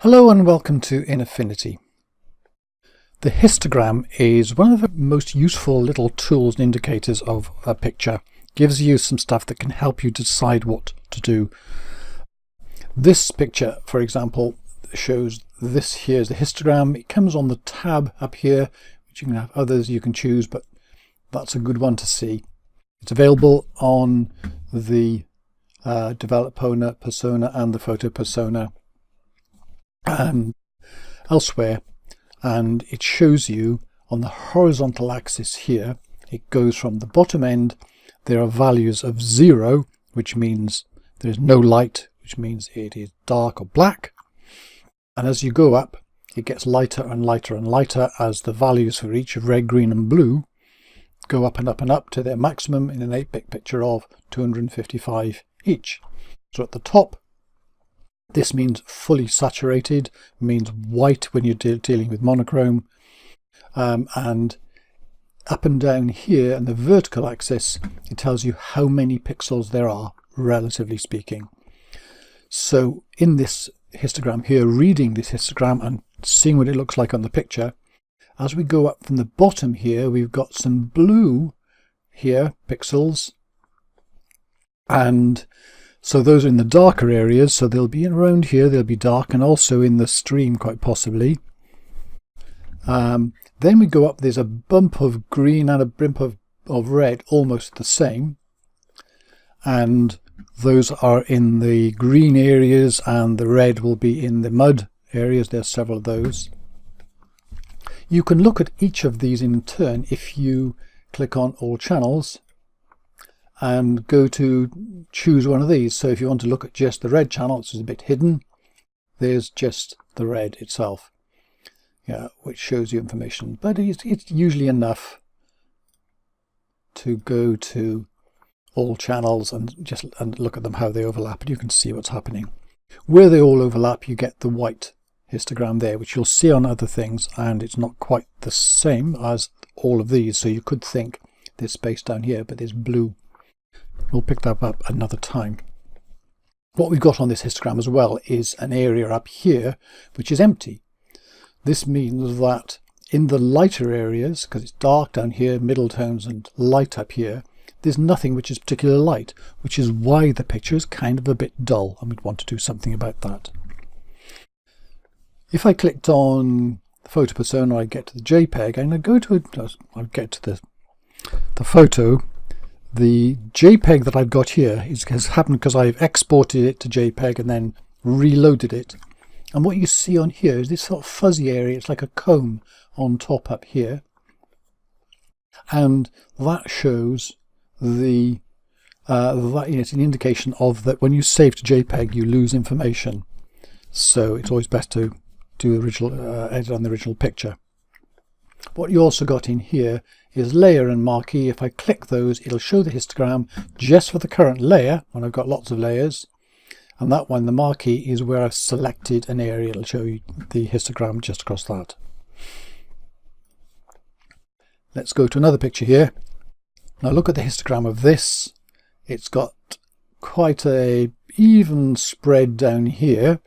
Hello and welcome to Affinity. The histogram is one of the most useful little tools and indicators of a picture. Gives you some stuff that can help you decide what to do. This picture, for example, shows this here is the histogram. It comes on the tab up here, which you can have others you can choose, but that's a good one to see. It's available on the developer persona and the photo persona and elsewhere, and it shows you on the horizontal axis here. It goes from the bottom end. There are values of 0, which means there is no light, which means it is dark or black, and as you go up it gets lighter and lighter and lighter as the values for each of red, green and blue go up and up and up to their maximum in an 8-bit picture of 255 each. So at the top, this means fully saturated, means white when you're dealing with monochrome, and up and down here and the vertical axis, it tells you how many pixels there are, relatively speaking. So in this histogram here, reading this histogram and seeing what it looks like on the picture, as we go up from the bottom here, we've got some blue here, pixels, and so those are in the darker areas, so they'll be around here, they'll be dark, and also in the stream quite possibly. Then we go up, there's a bump of green and a bump of red, almost the same, and those are in the green areas and the red will be in the mud areas. There's several of those. You can look at each of these in turn if you click on all channels and go to choose one of these. So if you want to look at just the red channel, which is a bit hidden, there's just the red itself, which shows you information, but it's usually enough to go to all channels and just look at them, how they overlap, and you can see what's happening. Where they all overlap, you get the white histogram there, which you'll see on other things, and it's not quite the same as all of these, so you could think there's space down here, but there's blue. We'll pick that up another time. What we've got on this histogram as well is an area up here which is empty. This means that in the lighter areas, because it's dark down here, middle tones, and light up here, there's nothing which is particularly light, which is why the picture is kind of a bit dull, and we'd want to do something about that. If I clicked on the photo persona, I get to the JPEG, and I go to I get to the photo. The JPEG that I've got here has happened because I've exported it to JPEG and then reloaded it. And what you see on here is this sort of fuzzy area. It's like a comb on top up here. And that shows it's an indication of that when you save to JPEG, you lose information. So it's always best to do original edit on the original picture. What you also got in here is layer and marquee. If I click those, it'll show the histogram just for the current layer when I've got lots of layers, and that one, the marquee, is where I've selected an area. It'll show you the histogram just across that. Let's go to another picture here. Now look at the histogram of this. It's got quite a even spread down here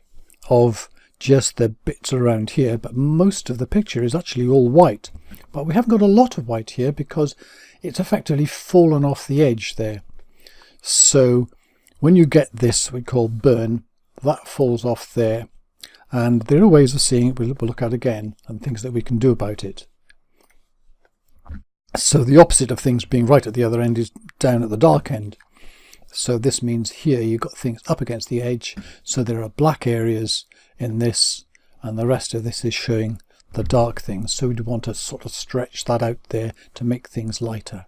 of just the bits around here, but most of the picture is actually all white. But we haven't got a lot of white here because it's effectively fallen off the edge there. So when you get this, we call burn, that falls off there, and there are ways of seeing it we'll look at again, and things that we can do about it. So the opposite of things being right at the other end is down at the dark end. So this means here you've got things up against the edge, so there are black areas in this, and the rest of this is showing the dark things. So we'd want to sort of stretch that out there to make things lighter.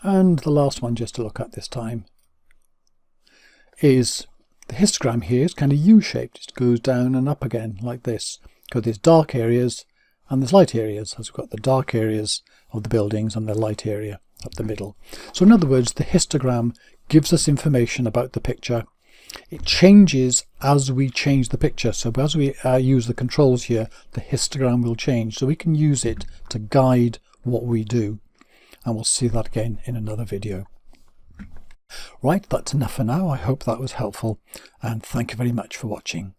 And the last one just to look at this time is the histogram here is kind of U-shaped. It goes down and up again like this, because there's dark areas and there's light areas, as we've got the dark areas of the buildings and the light area up the middle. So in other words, the histogram gives us information about the picture. It changes as we change the picture. So as we use the controls here, the histogram will change. So we can use it to guide what we do. And we'll see that again in another video. Right, that's enough for now. I hope that was helpful, and thank you very much for watching.